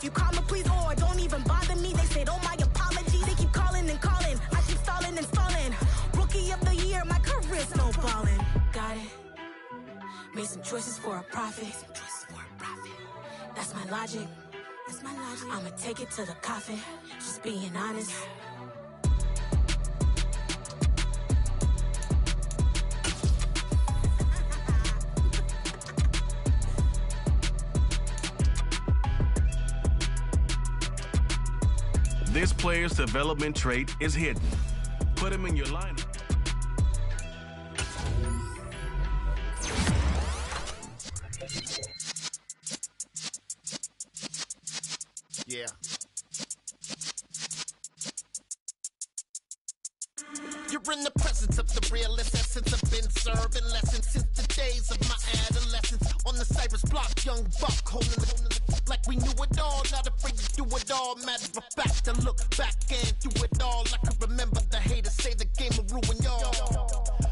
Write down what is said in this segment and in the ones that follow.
If you call me, please, or don't even bother me. They said, oh, my apologies. They keep calling and calling. I keep stalling and stalling. Rookie of the year, my career's snowballing. Got it. Made some choices for a profit. That's my logic. I'ma take it to the coffin. Just being honest. This player's development trait is hidden. Put him in your lineup. Yeah. You're in the presence of the realest essence. I've been serving lessons since the days of my adolescence. On the Cypress block, young buck holding the like we knew it all. Not afraid to do it all. Matter of fact, to look back and do it all. I can remember the haters say the game will ruin y'all.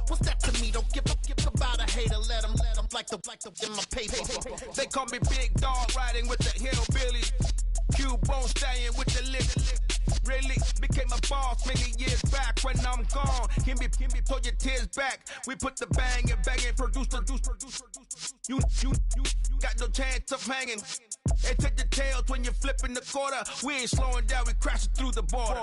What's that to me? Don't give about a hater. Let them like the in my paper. They call me Big Dog, riding with the hillbillies. Cubone staying with the lip. Really became a boss many years back. When I'm gone, can be pull your tears back. We put the bang and produce. You got no chance of hanging. And take the tails when you're flipping the quarter. We ain't slowing down, we crashing through the border.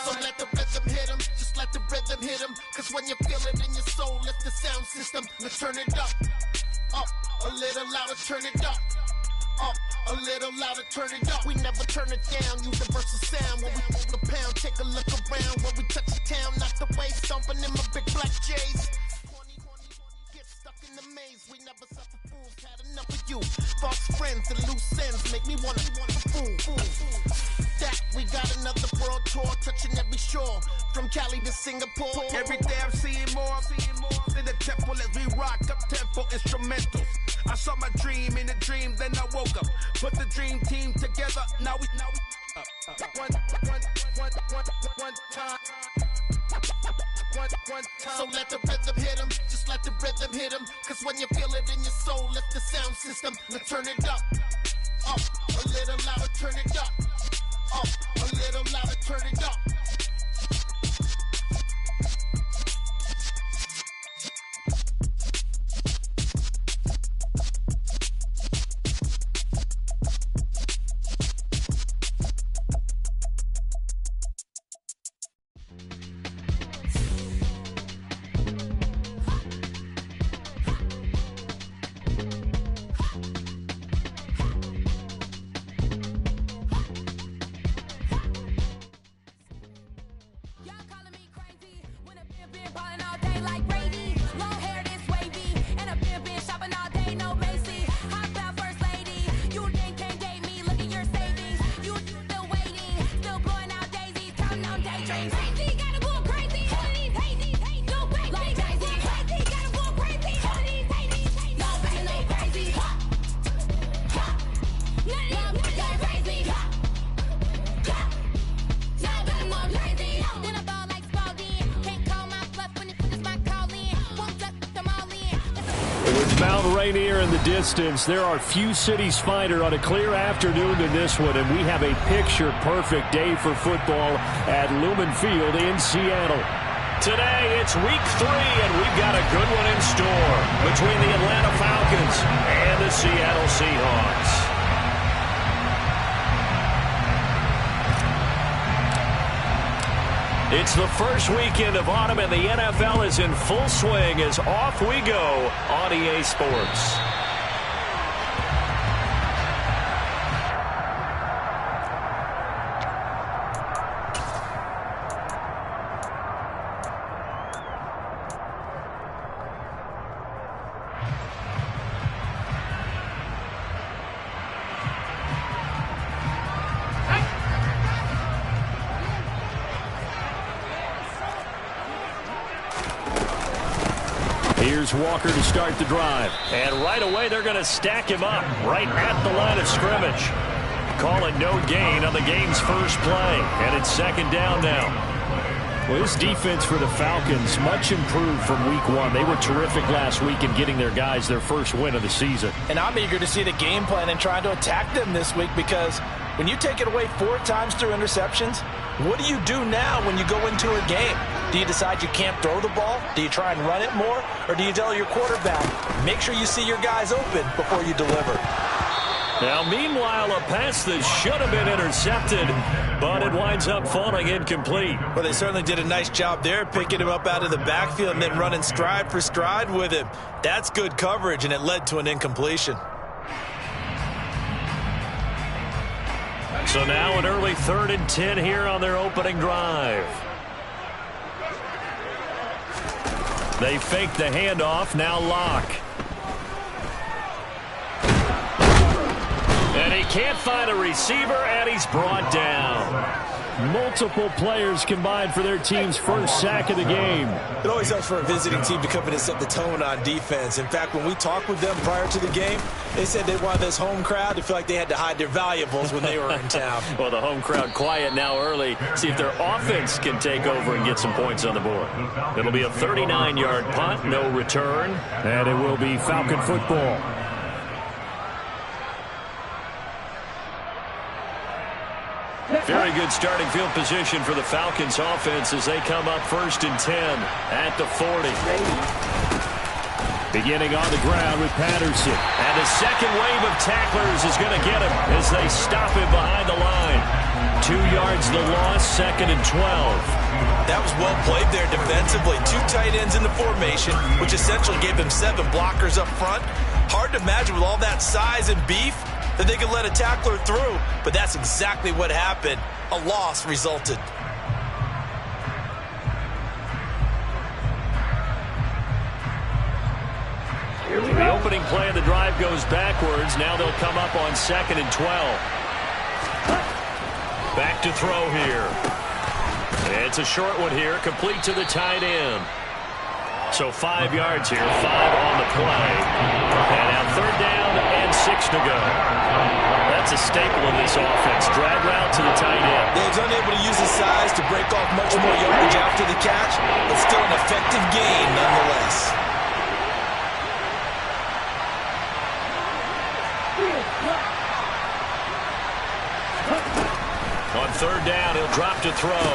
So let the rhythm hit him, just let the rhythm hit him. Cause when you feel it in your soul, lift the sound system. Now turn it up a little louder, turn it up a little louder, turn it up. We never turn it down, universal sound. When we move the pound, take a look around. When we touch the town, knock the way, stomping in my big black J's. Get stuck in the maze, we never suffer fools. Had enough of you, false friends and loose ends make me wanna fool. That we got another world tour, touching every shore, from Cali to Singapore. Every day I'm seeing more in the temple as we rock up tempo instrumentals. I saw my dream in a dream, then I woke up. Put the dream team together. Now we one time. So let the rhythm hit him, just let the rhythm hit him. Cause when you feel it in your soul, lift the sound system. Now turn it up a little louder, turn it up a little louder, turn it up. Rainier in the distance. There are few cities finer on a clear afternoon than this one, and we have a picture-perfect day for football at Lumen Field in Seattle. Today, it's week 3, and we've got a good one in store between the Atlanta Falcons and the Seattle Seahawks. It's the first weekend of autumn, and the NFL is in full swing as off we go on EA Sports. Here's Walker to start the drive. And right away, they're going to stack him up right at the line of scrimmage. Call it no gain on the game's first play. And it's second down now. Well, this defense for the Falcons, much improved from week one. They were terrific last week in getting their guys their first win of the season. And I'm eager to see the game plan and trying to attack them this week, because when you take it away 4 times through interceptions, what do you do now when you go into a game? Do you decide you can't throw the ball? Do you try and run it more? Or do you tell your quarterback, make sure you see your guys open before you deliver? Now, meanwhile, a pass that should have been intercepted, but it winds up falling incomplete. Well, they certainly did a nice job there, picking him up out of the backfield and then running stride for stride with him. That's good coverage, and it led to an incompletion. So now an early 3rd and 10 here on their opening drive. They fake the handoff, now Locke. And he can't find a receiver, and he's brought down. Multiple players combined for their team's first sack of the game. It always helps for a visiting team to come in and set the tone on defense. In fact, when we talked with them prior to the game, they said they wanted this home crowd to feel like they had to hide their valuables when they were in town. Well, the home crowd quiet now early. See if their offense can take over and get some points on the board. It'll be a 39-yard punt, no return, and it will be Falcon football. Very good starting field position for the Falcons offense as they come up 1st and 10 at the 40. Beginning on the ground with Patterson. And the second wave of tacklers is going to get him as they stop him behind the line. 2 yards the loss, 2nd and 12. That was well played there defensively. 2 tight ends in the formation, which essentially gave them 7 blockers up front. Hard to imagine with all that size and beef that they could let a tackler through, but that's exactly what happened. A loss resulted. The opening play of the drive goes backwards. Now they'll come up on 2nd and 12. Back to throw here. It's a short one here, complete to the tight end. So 5 yards here, 5 on the play. And now 3rd down and 6 to go. That's a staple of this offense. Drag route to the tight end. He was unable to use his size to break off much more yardage after the catch, but still an effective gain nonetheless. On 3rd down, he'll drop to throw.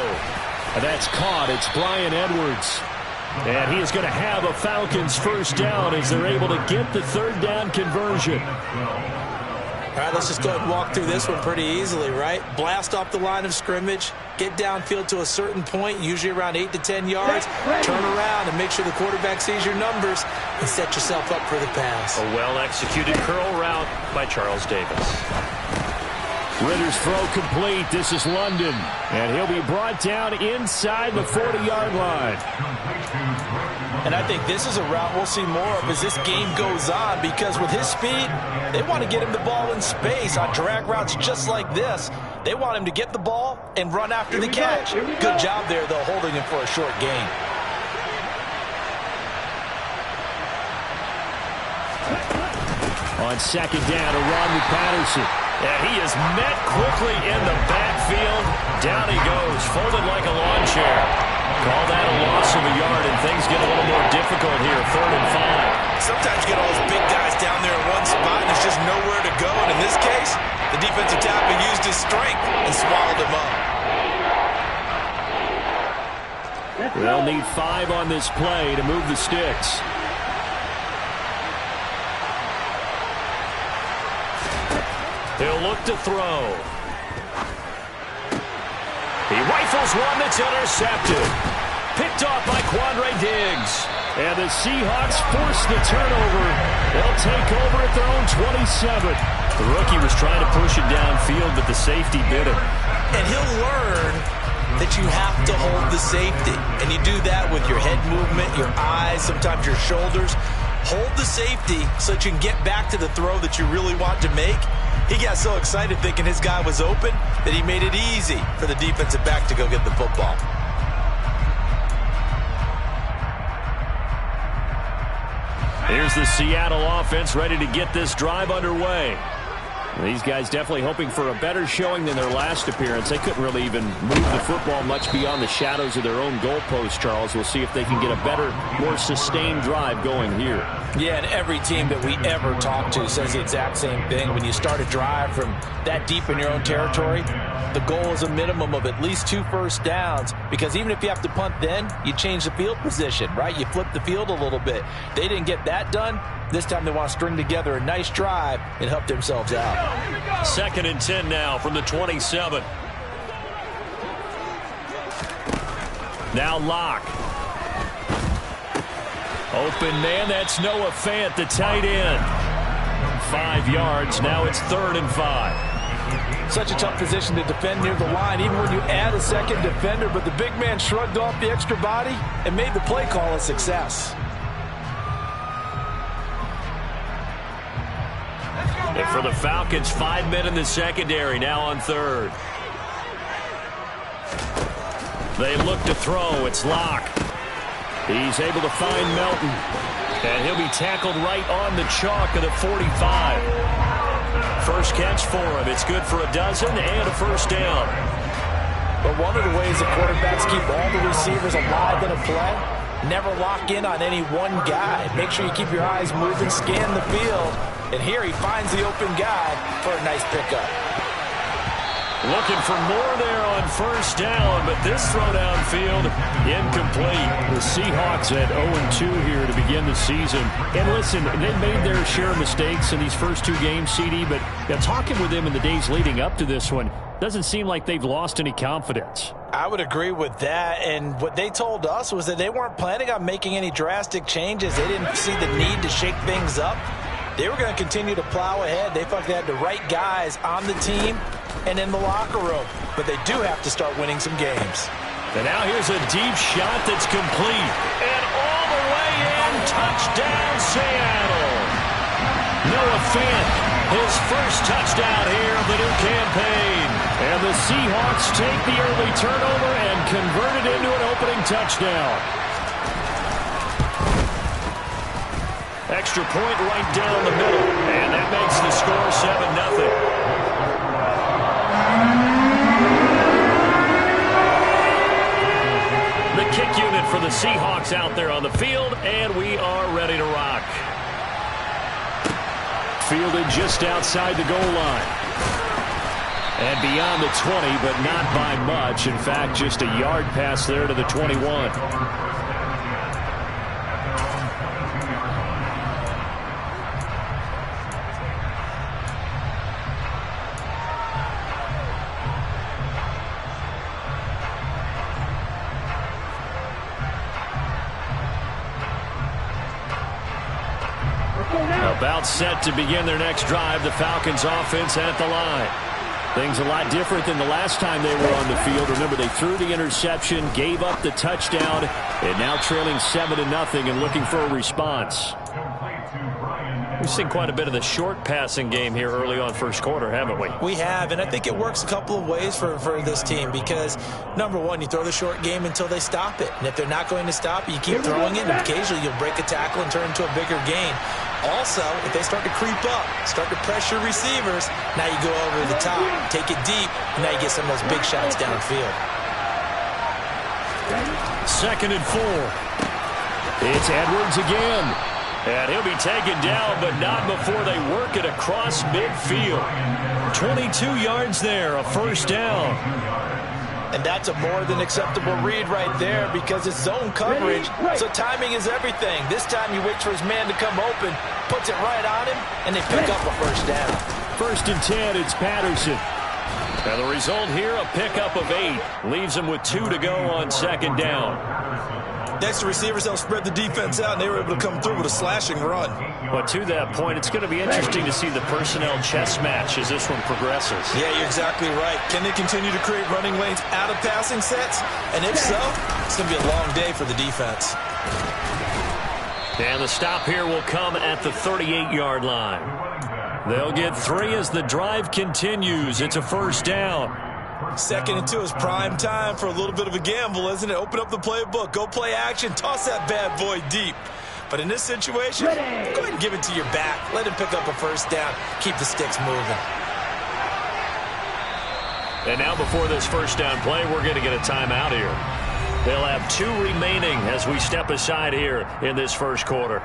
And that's caught. It's Bryan Edwards. And he is going to have a Falcons first down as they're able to get the 3rd down conversion. All right, let's just go ahead and walk through this one pretty easily, right? Blast off the line of scrimmage, get downfield to a certain point, usually around 8 to 10 yards, turn around and make sure the quarterback sees your numbers and set yourself up for the pass. A well-executed curl route by Charles Davis. Ritter's throw complete. This is London. And he'll be brought down inside the 40-yard line. And I think this is a route we'll see more of as this game goes on, because with his speed, they want to get him the ball in space on drag routes just like this. They want him to get the ball and run after the catch. Good job there, though, holding him for a short gain. On 2nd down, a run with Patterson. And he is met quickly in the backfield. Down he goes, folded like a lawn chair. Call that a loss of a yard, and things get a little more difficult here, 3rd and 5. Sometimes you get all those big guys down there in one spot, and there's just nowhere to go. And in this case, the defensive tackle used his strength and swallowed him up. They'll need 5 on this play to move the sticks. He'll look to throw. He rifles one that's intercepted. Picked off by Quandre Diggs. And the Seahawks force the turnover. They'll take over at their own 27. The rookie was trying to push it downfield, but the safety bit him. And he'll learn that you have to hold the safety. And you do that with your head movement, your eyes, sometimes your shoulders. Hold the safety so that you can get back to the throw that you really want to make. He got so excited thinking his guy was open that he made it easy for the defensive back to go get the football. Here's the Seattle offense ready to get this drive underway. These guys definitely hoping for a better showing than their last appearance. They couldn't really even move the football much beyond the shadows of their own goalpost, Charles. We'll see if they can get a better, more sustained drive going here. Yeah, and every team that we ever talk to says the exact same thing. When you start a drive from that deep in your own territory, the goal is a minimum of at least 2 first downs, because even if you have to punt then, you change the field position, right? You flip the field a little bit. They didn't get that done. This time they want to string together a nice drive and help themselves out. 2nd and 10 now from the 27. Now Locke. Open man, that's Noah Fant, the tight end. 5 yards, now it's 3rd and 5. Such a tough position to defend near the line, even when you add a second defender, but the big man shrugged off the extra body and made the play call a success. And for the Falcons, 5 men in the secondary, now on 3rd. They look to throw. It's Locke. He's able to find Melton. And he'll be tackled right on the chalk of the 45. First catch for him. It's good for a dozen and a first down. But one of the ways that quarterbacks keep all the receivers alive in a play, never lock in on any one guy. Make sure you keep your eyes moving, scan the field. And here he finds the open guy for a nice pickup. Looking for more there on first down, but this throw downfield incomplete. The Seahawks at 0-2 here to begin the season. And listen, they made their share of mistakes in these first 2 games, CD, but talking with them in the days leading up to this one, doesn't seem like they've lost any confidence. I would agree with that, and what they told us was that they weren't planning on making any drastic changes. They didn't see the need to shake things up. They were going to continue to plow ahead. They felt they had the right guys on the team and in the locker room. But they do have to start winning some games. And now here's a deep shot that's complete. And all the way in, touchdown Seattle. Noah Fant, his first touchdown here of the new campaign. And the Seahawks take the early turnover and convert it into an opening touchdown. Extra point right down the middle. And that makes the score 7-0. The kick unit for the Seahawks out there on the field, and we are ready to rock. Fielded just outside the goal line. And beyond the 20, but not by much. In fact, just a yard pass there to the 21. About set to begin their next drive, the Falcons offense at the line. Things a lot different than the last time they were on the field. Remember, they threw the interception, gave up the touchdown, and now trailing 7-0 and looking for a response. We've seen quite a bit of the short passing game here early on first quarter, haven't we? We have, and I think it works a couple of ways for this team because, number one, you throw the short game until they stop it. And if they're not going to stop it, you keep throwing it, and occasionally you'll break a tackle and turn into a bigger gain. Also, if they start to creep up, start to pressure receivers, now you go over the top, take it deep, and now you get some of those big shots downfield. 2nd and 4. It's Edwards again. And he'll be taken down, but not before they work it across midfield. 22 yards there, a first down. And that's a more than acceptable read right there because it's zone coverage, so timing is everything. This time you wait for his man to come open, puts it right on him, and they pick up a first down. 1st and 10, it's Patterson. And the result here, a pickup of 8. Leaves them with 2 to go on 2nd down. Next, the receivers helped spread the defense out, and they were able to come through with a slashing run. But to that point, it's going to be interesting to see the personnel chess match as this one progresses. Yeah, you're exactly right. Can they continue to create running lanes out of passing sets? And if so, it's going to be a long day for the defense. And the stop here will come at the 38-yard line. They'll get 3 as the drive continues. It's a first down. 2nd and 2 is prime time for a little bit of a gamble, isn't it? Open up the playbook, go play action, toss that bad boy deep. But in this situation, go ahead and give it to your back. Let him pick up a first down. Keep the sticks moving. And now before this first down play, we're going to get a timeout here. They'll have 2 remaining as we step aside here in this first quarter.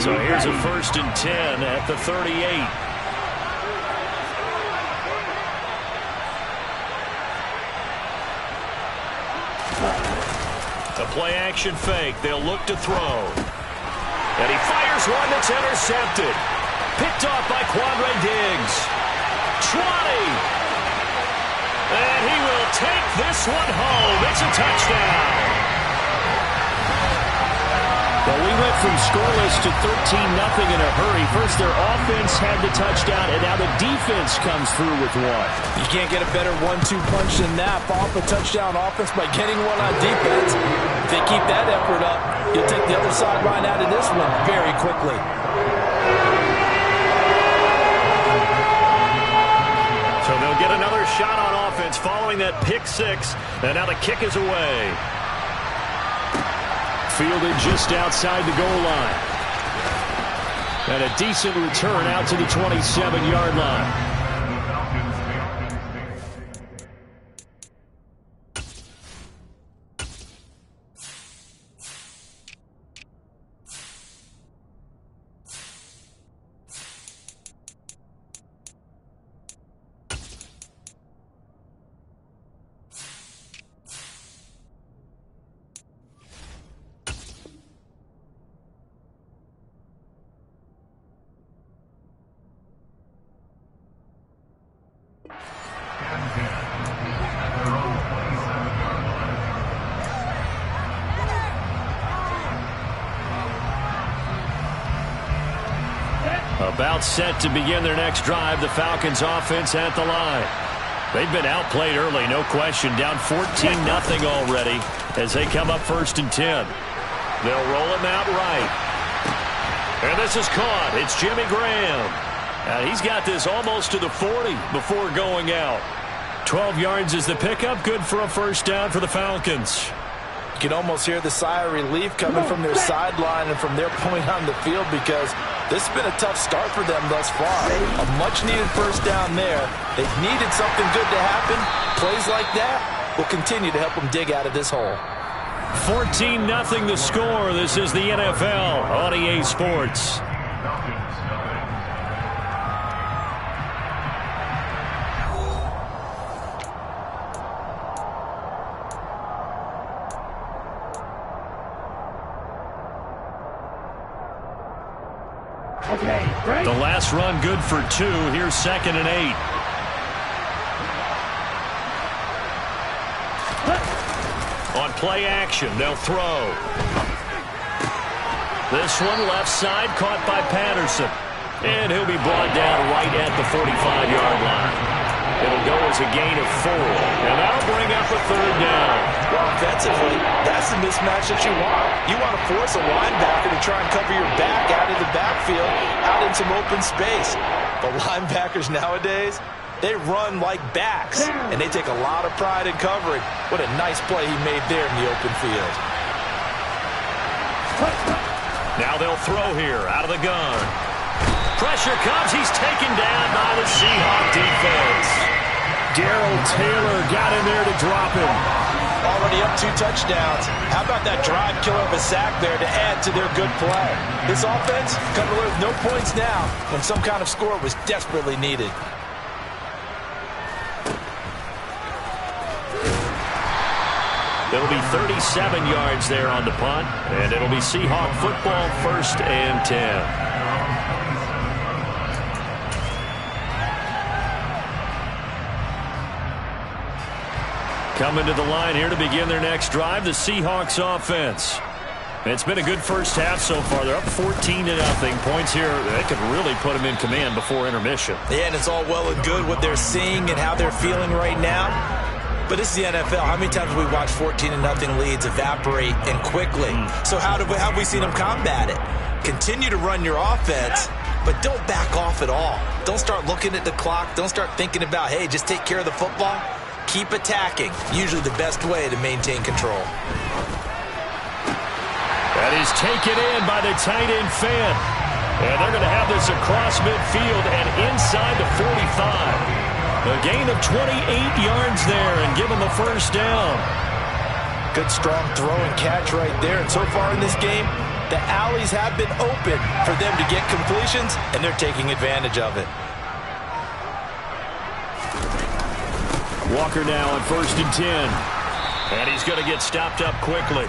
So here's a 1st and 10 at the 38. A play-action fake. They'll look to throw. And he fires one that's intercepted. Picked off by Quandre Diggs. 20. And he will take this one home. It's a touchdown. Well, we went from scoreless to 13-0 in a hurry. First, their offense had the touchdown, and now the defense comes through with one. You can't get a better 1-2 punch than that. Off a touchdown offense by getting one on defense. If they keep that effort up, you'll take the other sideline out of this one very quickly. So they'll get another shot on offense following that pick 6, and now the kick is away. Fielded just outside the goal line. And a decent return out to the 27-yard line. About set to begin their next drive, the Falcons offense at the line. They've been outplayed early, no question. Down 14-0 already as they come up 1st and 10. They'll roll him out right. And this is caught. It's Jimmy Graham. And he's got this almost to the 40 before going out. 12 yards is the pickup. Good for a 1st down for the Falcons. You can almost hear the sigh of relief coming from their sideline and from their point on the field because this has been a tough start for them thus far. A much-needed 1st down there. They've needed something good to happen. Plays like that will continue to help them dig out of this hole. 14-0 the score. This is the NFL on EA Sports. The last run good for 2. Here's 2nd and 8. On play action, they'll throw. This one left side caught by Patterson. And he'll be brought down right at the 45-yard line. It'll go as a gain of 4. And that'll bring up a 3rd down. Well, offensively, that's the mismatch that you want. You want to force a linebacker to try and cover your back out of the backfield, out in some open space. The linebackers nowadays, they run like backs, and they take a lot of pride in covering. What a nice play he made there in the open field. Now they'll throw here out of the gun. Pressure comes. He's taken down by the Seahawk defense. Darrell Taylor got in there to drop him. Already up 2 touchdowns. How about that drive killer of a sack there to add to their good play? This offense coming away with no points now when some kind of score was desperately needed. It'll be 37 yards there on the punt, and it'll be Seahawk football 1st and 10. Coming to the line here to begin their next drive, the Seahawks offense. It's been a good first half so far. They're up 14-0. Points here, they could really put them in command before intermission. Yeah, and it's all well and good what they're seeing and how they're feeling right now. But this is the NFL. How many times have we watched 14-0 leads evaporate and quickly? So how have we seen them combat it? Continue to run your offense, but don't back off at all. Don't start looking at the clock. Don't start thinking about, hey, just take care of the football. keep attacking. Usually the best way to maintain control. That is taken in by the tight end Fant. And they're going to have this across midfield and inside the 45. A gain of 28 yards there and give them a first down. Good strong throw and catch right there. And so far in this game, the alleys have been open for them to get completions, and they're taking advantage of it. Walker now on 1st and 10. And he's going to get stopped up quickly.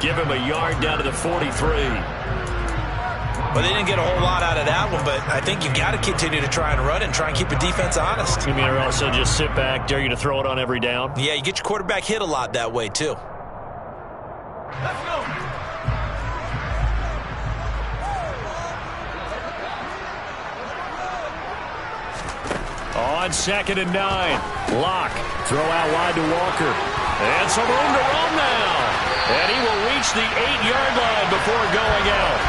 Give him a yard down to the 43. Well, they didn't get a whole lot out of that one, but I think you've got to continue to try and run and try and keep the defense honest. You mean, or also just sit back, dare you to throw it on every down? Yeah, you get your quarterback hit a lot that way, too. Let's go. On 2nd and 9. Lock. Throw out wide to Walker. And some room to run now. And he will reach the 8-yard line before going out.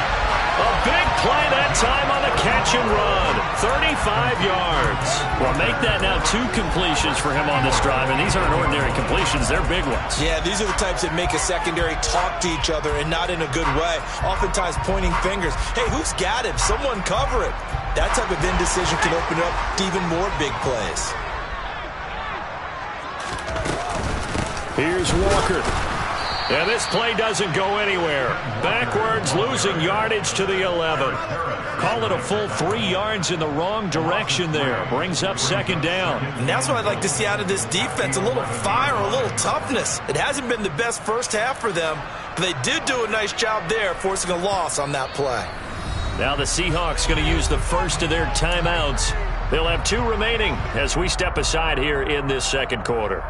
A big play that time on the catch and run. 35 yards. Well, make that now 2 completions for him on this drive. And these aren't ordinary completions. They're big ones. Yeah, these are the types that make a secondary talk to each other and not in a good way. Oftentimes pointing fingers. Hey, who's got him? Someone cover it. That type of indecision can open up to even more big plays. Here's Walker. And this play doesn't go anywhere. Backwards, losing yardage to the 11. Call it a full 3 yards in the wrong direction there. Brings up 2nd down. And that's what I'd like to see out of this defense. A little fire, a little toughness. It hasn't been the best first half for them, but they did do a nice job there, forcing a loss on that play. Now the Seahawks going to use the first of their timeouts. They'll have 2 remaining as we step aside here in this 2nd quarter.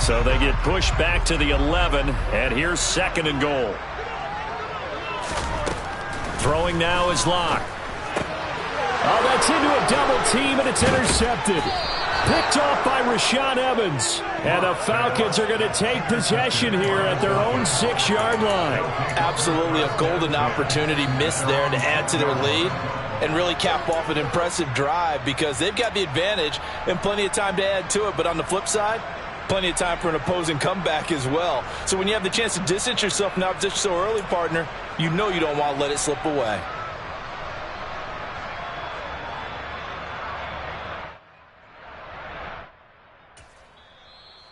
So they get pushed back to the 11, and here's 2nd and goal. Throwing now is Locke. Oh, that's into a double team, and it's intercepted. Picked off by Rashaan Evans. And the Falcons are going to take possession here at their own 6-yard line. Absolutely a golden opportunity missed there to add to their lead and really cap off an impressive drive because they've got the advantage and plenty of time to add to it. But on the flip side, plenty of time for an opposing comeback as well. So when you have the chance to distance yourself from opposition so early, partner, you know you don't want to let it slip away.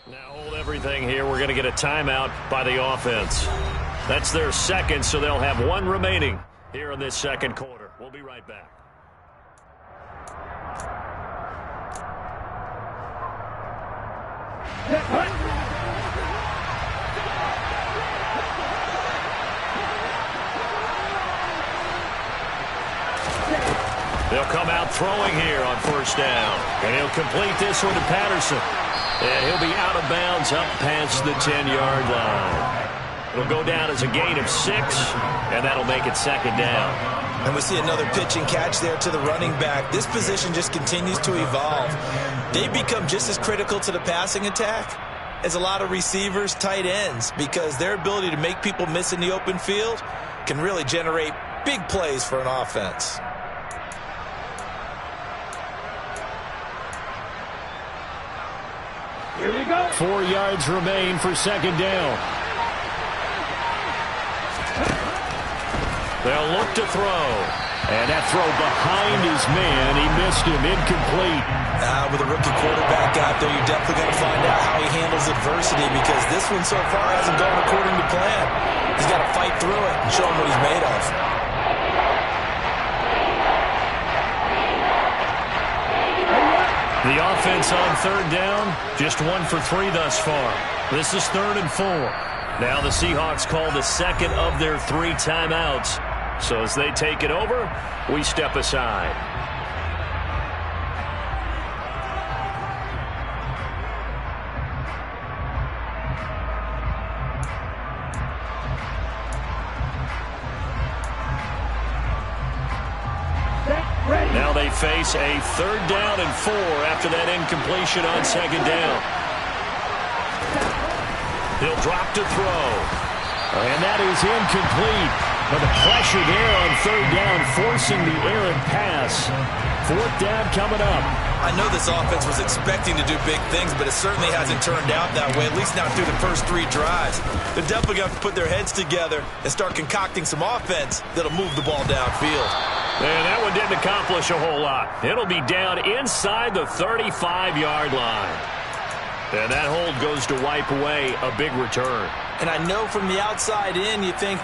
Now hold everything here. We're going to get a timeout by the offense. That's their 2nd, so they'll have 1 remaining here in this 2nd quarter. We'll be right back. They'll come out throwing here on 1st down. And he'll complete this one to Patterson. And he'll be out of bounds up past the 10-yard line. It'll go down as a gain of 6, and that'll make it 2nd down. And we see another pitch and catch there to the running back. This position just continues to evolve. They become just as critical to the passing attack as a lot of receivers, tight ends, because their ability to make people miss in the open field can really generate big plays for an offense. Here we go. 4 yards remain for 2nd down. They'll look to throw. And that throw behind his man. He missed him. Incomplete. With a rookie quarterback out there, you're definitely going to find out how he handles adversity because this one so far hasn't gone according to plan. He's got to fight through it and show him what he's made of. The offense on 3rd down, just 1 for 3 thus far. This is 3rd and 4. Now the Seahawks call the 2nd of their 3 timeouts. So as they take it over, we step aside. Now they face a 3rd down and 4 after that incompletion on 2nd down. He'll drop to throw. And that is incomplete. But the pressure there on third down, forcing the errant pass. Fourth down coming up. I know this offense was expecting to do big things, but it certainly hasn't turned out that way, at least not through the first 3 drives. They're definitely going to have to put their heads together and start concocting some offense that'll move the ball downfield. And that one didn't accomplish a whole lot. It'll be down inside the 35-yard line. And that hold goes to wipe away a big return. And I know from the outside in, you think,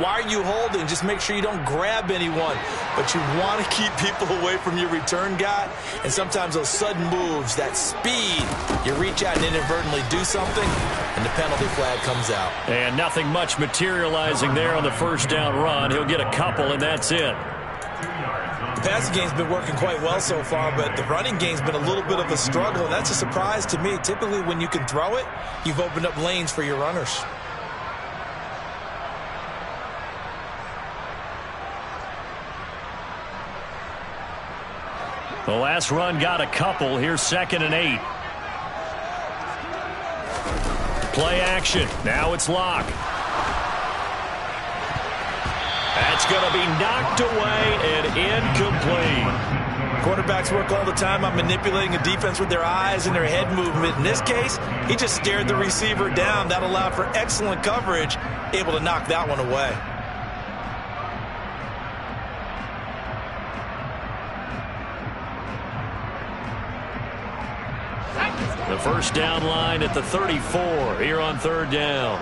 why are you holding? Just make sure you don't grab anyone. But you want to keep people away from your return guy. And sometimes those sudden moves, that speed, you reach out and inadvertently do something, and the penalty flag comes out. And nothing much materializing there on the first down run. He'll get a couple, and that's it. The passing game's been working quite well so far, but the running game's been a little bit of a struggle, and that's a surprise to me. Typically, when you can throw it, you've opened up lanes for your runners. The last run got a couple. Here's 2nd and 8. Play action. Now it's Locke. That's going to be knocked away and incomplete. Quarterbacks work all the time on manipulating a defense with their eyes and their head movement. In this case, he just stared the receiver down. That allowed for excellent coverage, able to knock that one away. The first down line at the 34 here on third down.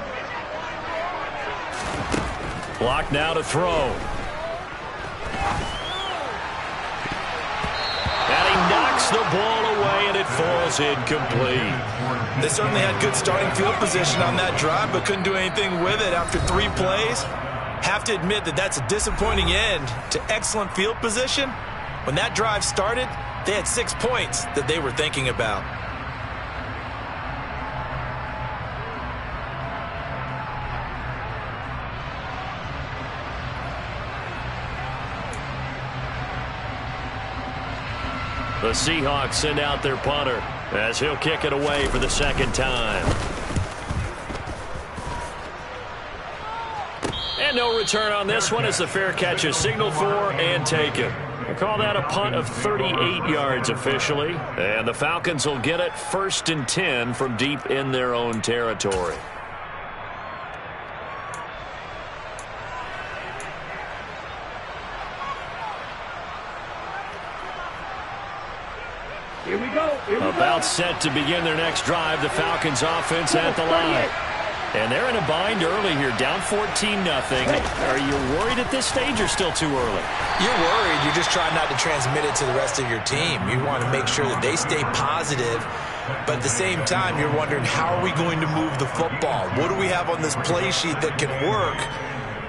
Block now to throw. And he knocks the ball away, and it falls incomplete. They certainly had good starting field position on that drive, but couldn't do anything with it after 3 plays. Have to admit that that's a disappointing end to excellent field position. When that drive started, they had 6 points that they were thinking about. The Seahawks send out their punter as he'll kick it away for the second time. And no return on this one as the fair catch is signaled for and taken. We'll call that a punt of 38 yards officially. And the Falcons will get it 1st and 10 from deep in their own territory. Here we go. About set to begin their next drive, the Falcons offense at the line. And they're in a bind early here, down 14-0. Are you worried at this stage or still too early? You're worried. You're just trying not to transmit it to the rest of your team. You want to make sure that they stay positive. But at the same time, you're wondering, how are we going to move the football? What do we have on this play sheet that can work?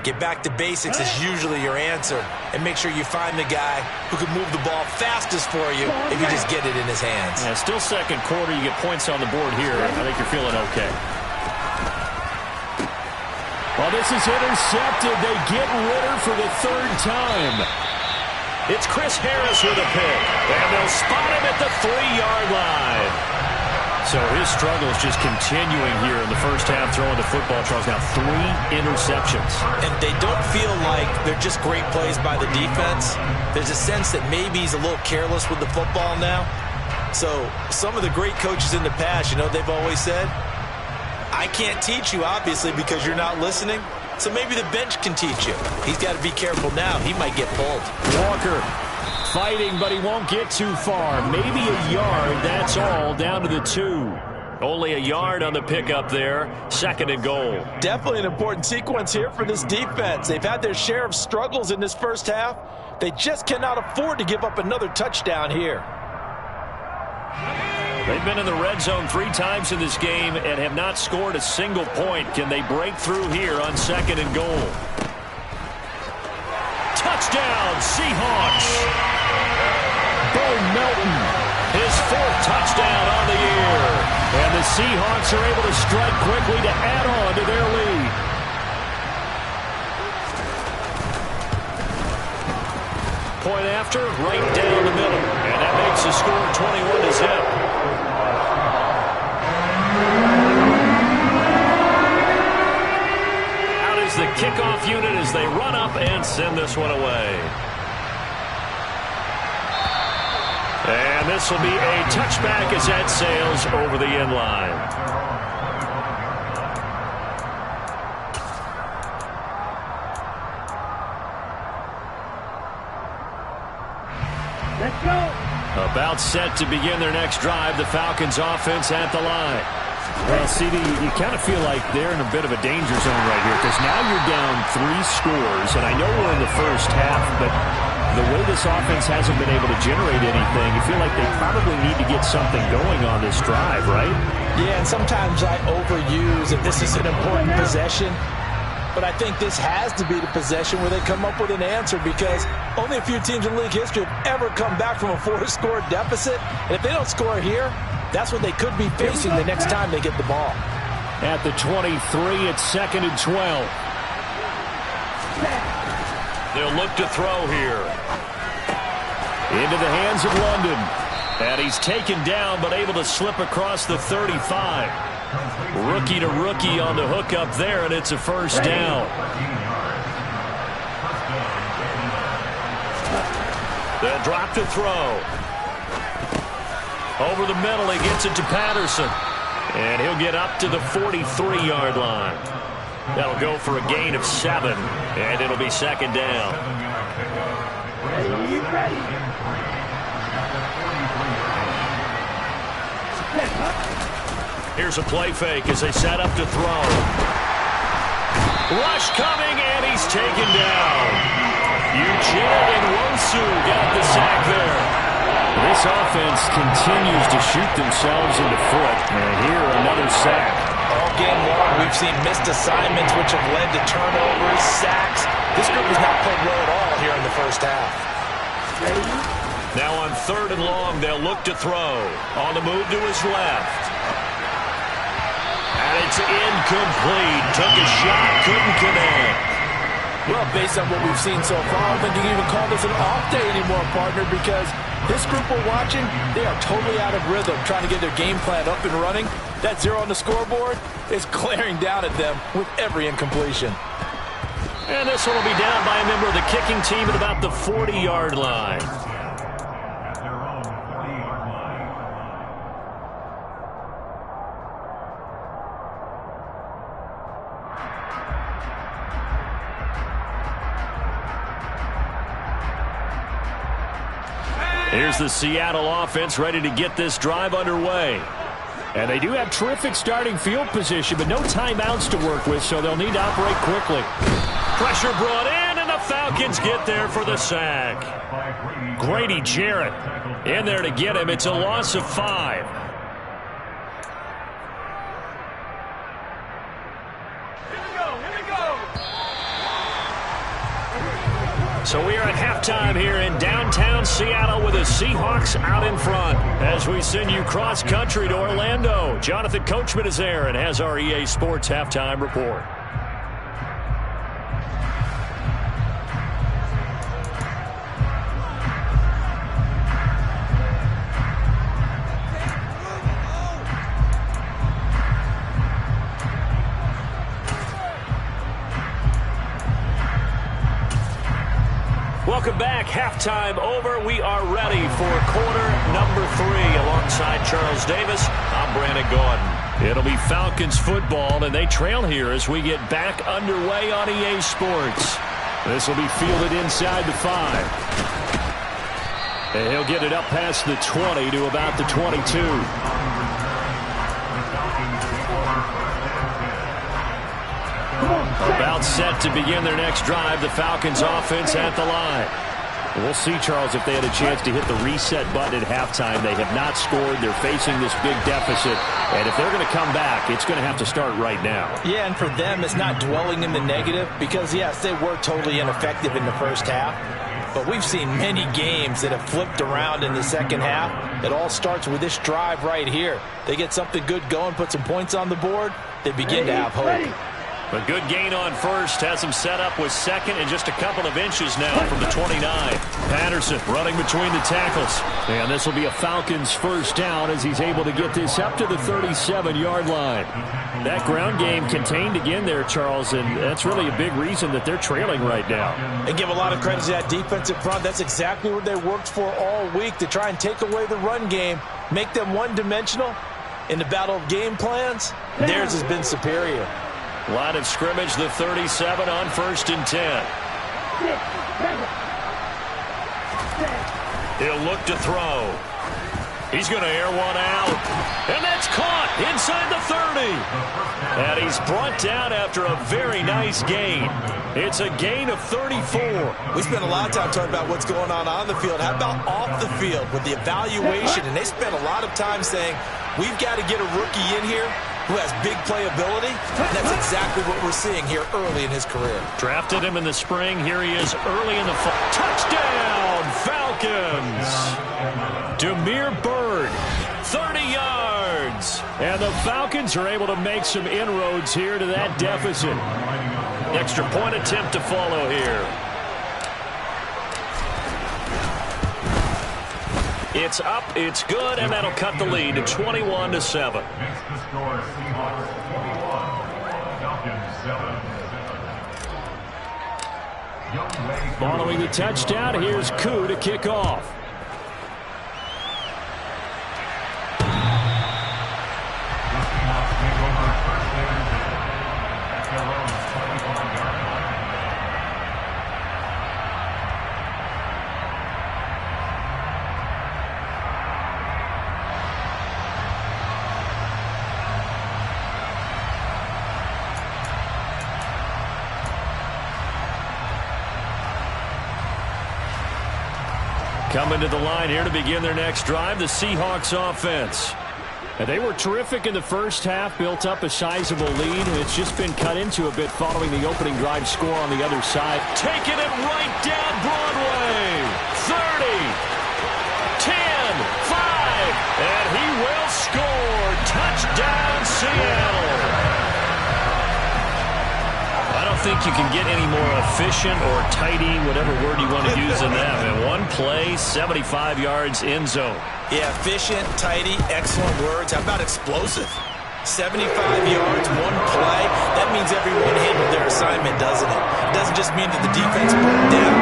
Get back to basics is usually your answer. And make sure you find the guy who can move the ball fastest for you if you just get it in his hands. Yeah, still second quarter. You get points on the board here. I think you're feeling okay. Well, this is intercepted. They get Ritter for the 3rd time. It's Chris Harris with a pick. And they'll spot him at the 3-yard line. So his struggle is just continuing here in the first half, throwing the football. Charles, now 3 interceptions. And they don't feel like they're just great plays by the defense. There's a sense that maybe he's a little careless with the football now. So some of the great coaches in the past, you know, they've always said, I can't teach you, obviously, because you're not listening. So maybe the bench can teach you. He's got to be careful now. He might get pulled. Walker fighting, but he won't get too far. Maybe a yard, that's all, down to the 2. Only a yard on the pickup there. 2nd and goal. Definitely an important sequence here for this defense. They've had their share of struggles in this first half. They just cannot afford to give up another touchdown here. They've been in the red zone 3 times in this game and have not scored a single point. Can they break through here on 2nd and goal? Touchdown, Seahawks! Bo Melton, his 4th touchdown on the year. And the Seahawks are able to strike quickly to add on to their lead. Point after, right down the middle. And that makes the score 21-0. Out is the kickoff unit as they run up and send this one away. And this will be a touchback as that sails over the end line. Let's go. About set to begin their next drive, the Falcons offense at the line. Well, CD, you kind of feel like they're in a bit of a danger zone right here because now you're down 3 scores, and I know we're in the first half, but the way this offense hasn't been able to generate anything, you feel like they probably need to get something going on this drive, right? Yeah, and sometimes I overuse that this is an important possession, but I think this has to be the possession where they come up with an answer because only a few teams in league history have ever come back from a 4-score deficit, and if they don't score here, that's what they could be facing the next time they get the ball. At the 23, it's 2nd and 12. They'll look to throw here. Into the hands of London. And he's taken down, but able to slip across the 35. Rookie to rookie on the hook up there, and it's a first down. They'll drop to throw. Over the middle, he gets it to Patterson. And he'll get up to the 43-yard line. That'll go for a gain of 7, and it'll be 2nd down. Here's a play fake as they set up to throw. Rush coming, and he's taken down. Eugene Nwosu got the sack there. This offense continues to shoot themselves in the foot, and here another sack. All game long, we've seen missed assignments which have led to turnovers, sacks. This group has not played well at all here in the first half. Now on 3rd and long, they'll look to throw. On the move to his left. And it's incomplete. Took a shot, couldn't connect. Well, based on what we've seen so far, I don't think you can even call this an off day anymore, partner, because this group we're watching, they are totally out of rhythm, trying to get their game plan up and running. That 0 on the scoreboard is glaring down at them with every incompletion. And this one will be down by a member of the kicking team at about the 40-yard line. Here's the Seattle offense ready to get this drive underway. And they do have terrific starting field position, but no timeouts to work with, so they'll need to operate quickly. Pressure brought in, and the Falcons get there for the sack. Grady Jarrett in there to get him. It's a loss of 5. So we are at halftime here in downtown Seattle with the Seahawks out in front. As we send you cross-country to Orlando, Jonathan Coachman is there and has our EA Sports halftime report. Welcome back. Halftime over. We are ready for quarter number 3. Alongside Charles Davis, I'm Brandon Gordon. It'll be Falcons football, and they trail here as we get back underway on EA Sports. This will be fielded inside the 5. And he'll get it up past the 20 to about the 22. About set to begin their next drive, the Falcons offense at the line. We'll see, Charles, if they had a chance to hit the reset button at halftime. They have not scored. They're facing this big deficit. And if they're going to come back, it's going to have to start right now. Yeah, and for them, it's not dwelling in the negative because, yes, they were totally ineffective in the first half. But we've seen many games that have flipped around in the second half. It all starts with this drive right here. They get something good going, put some points on the board, they begin to have hope. A good gain on first has him set up with second and just a couple of inches now from the 29. Patterson running between the tackles. And this will be a Falcons first down as he's able to get this up to the 37-yard line. That ground game contained again there, Charles, and that's really a big reason that they're trailing right now. They give a lot of credit to that defensive front. That's exactly what they worked for all week, to try and take away the run game, make them one-dimensional. In the battle of game plans, theirs has been superior. Line of scrimmage, the 37 on 1st and 10. He'll look to throw. He's going to air one out. And that's caught inside the 30. And he's brought down after a very nice gain. It's a gain of 34. We spent a lot of time talking about what's going on the field. How about off the field with the evaluation? And they spent a lot of time saying, we've got to get a rookie in here who has big playability, and that's exactly what we're seeing here early in his career. Drafted him in the spring. Here he is early in the fall. Touchdown, Falcons! Demir Bird, 30 yards. And the Falcons are able to make some inroads here to that deficit. Extra point attempt to follow here. It's up, it's good, and that'll cut the lead to 21-7. Following the touchdown, here's Koo to kick off. Coming to the line here to begin their next drive, the Seahawks offense. And they were terrific in the first half, built up a sizable lead. It's just been cut into a bit following the opening drive score on the other side. Taking it right down Broadway. 30, 10, 5, and he will score. Touchdown, Seattle. I don't think you can get any more efficient or tidy, whatever word you want to use in that. Man, one play, 75 yards, end zone. Yeah, efficient, tidy, excellent words. How about explosive? 75 yards, one play. That means everyone handled their assignment, doesn't it? It doesn't just mean that the defense broke down.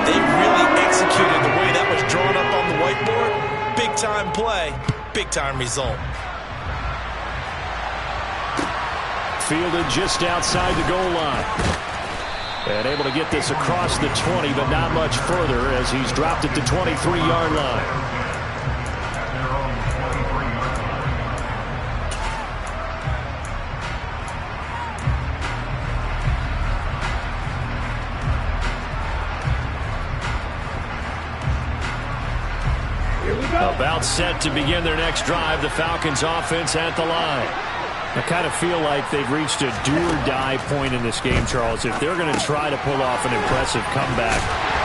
They really executed the way that was drawn up on the whiteboard. Big-time play, big-time result. Fielded just outside the goal line. And able to get this across the 20, but not much further as he's dropped at the 23-yard line. About set to begin their next drive, the Falcons offense at the line. I kind of feel like they've reached a do-or-die point in this game, Charles. If they're going to try to pull off an impressive comeback,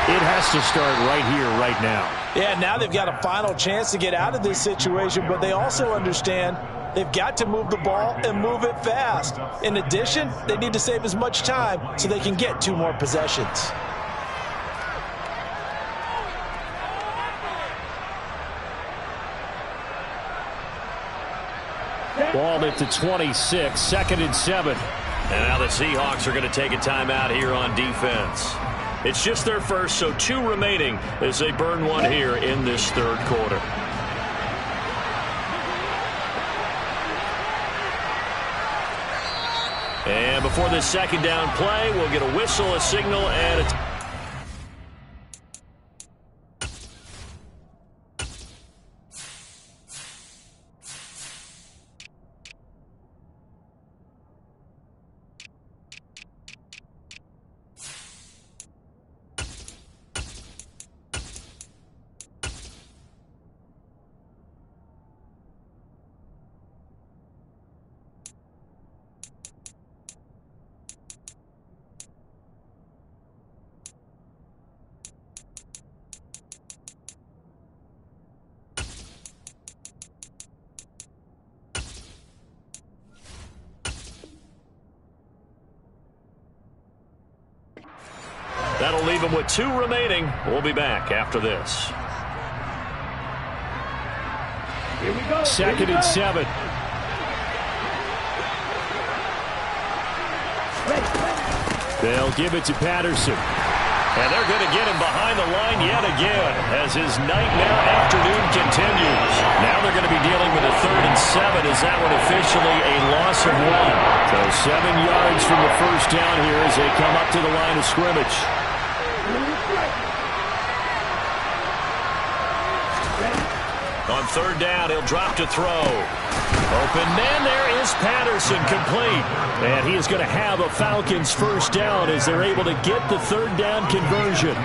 it has to start right here, right now. Yeah, now they've got a final chance to get out of this situation, but they also understand they've got to move the ball and move it fast. In addition, they need to save as much time so they can get 2 more possessions. Ball at the 26, 2nd and 7. And now the Seahawks are going to take a timeout here on defense. It's just their first, so 2 remaining as they burn one here in this 3rd quarter. And before this 2nd down play, we'll get a whistle, a signal, and a That'll leave them with 2 remaining. We'll be back after this. Here we go. 2nd and 7. They'll give it to Patterson. And they're going to get him behind the line yet again as his nightmare afternoon continues. Now they're going to be dealing with a 3rd and 7 as that one officially a loss of 1. So 7 yards from the first down here as they come up to the line of scrimmage. On 3rd down, he'll drop to throw. Open man, there is Patterson, complete. And he is going to have a Falcons first down as they're able to get the 3rd down conversion.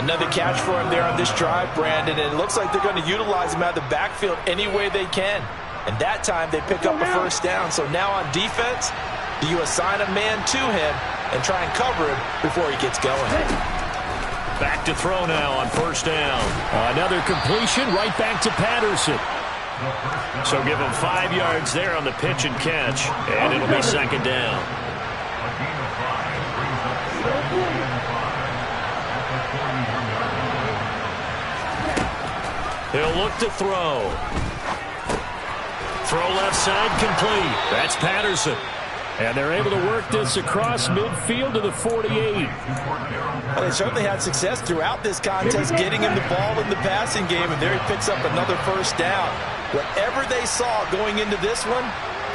Another catch for him there on this drive, Brandon, and it looks like they're going to utilize him out of the backfield any way they can. And that time they pick up a first down. So now on defense, do you assign a man to him and try and cover him before he gets going? Back to throw now on 1st down. Another completion right back to Patterson. So give him 5 yards there on the pitch and catch, and it'll be 2nd down. He'll look to throw. Throw left side, complete. That's Patterson. And they're able to work this across midfield to the 48. Well, they certainly had success throughout this contest getting him the ball in the passing game, and there he picks up another first down. Whatever they saw going into this one,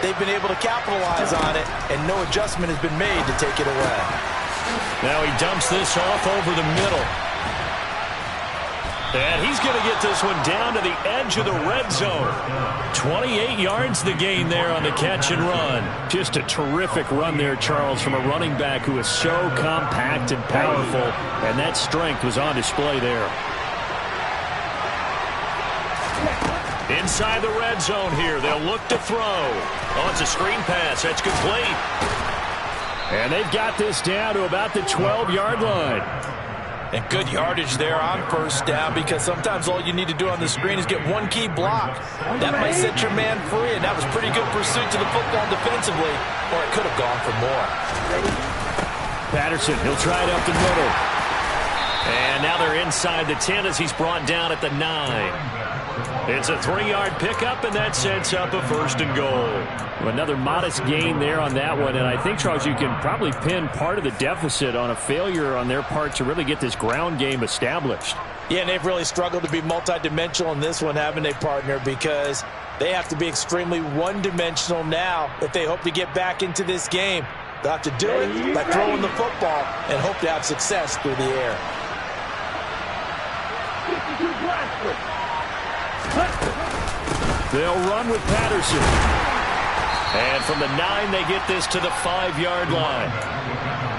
they've been able to capitalize on it, and no adjustment has been made to take it away. Now he dumps this off over the middle. And he's going to get this one down to the edge of the red zone. 28 yards the gain there on the catch and run. Just a terrific run there, Charles, from a running back who is so compact and powerful, and that strength was on display there. Inside the red zone here, they'll look to throw. Oh, it's a screen pass. That's complete. And they've got this down to about the 12-yard line. And good yardage there on first down, because sometimes all you need to do on the screen is get one key block. That might set your man free, and that was pretty good pursuit to the football defensively, or it could have gone for more. Patterson, he'll try it up the middle. And now they're inside the 10 as he's brought down at the 9. It's a 3-yard pickup, and that sets up a 1st and goal. Another modest gain there on that one, and I think, Charles, you can probably pin part of the deficit on a failure on their part to really get this ground game established. Yeah, and they've really struggled to be multidimensional in this one, haven't they, partner? Because they have to be extremely one-dimensional now if they hope to get back into this game. They'll have to do it by throwing the football and hope to have success through the air. They'll run with Patterson. And from the 9, they get this to the 5-yard line.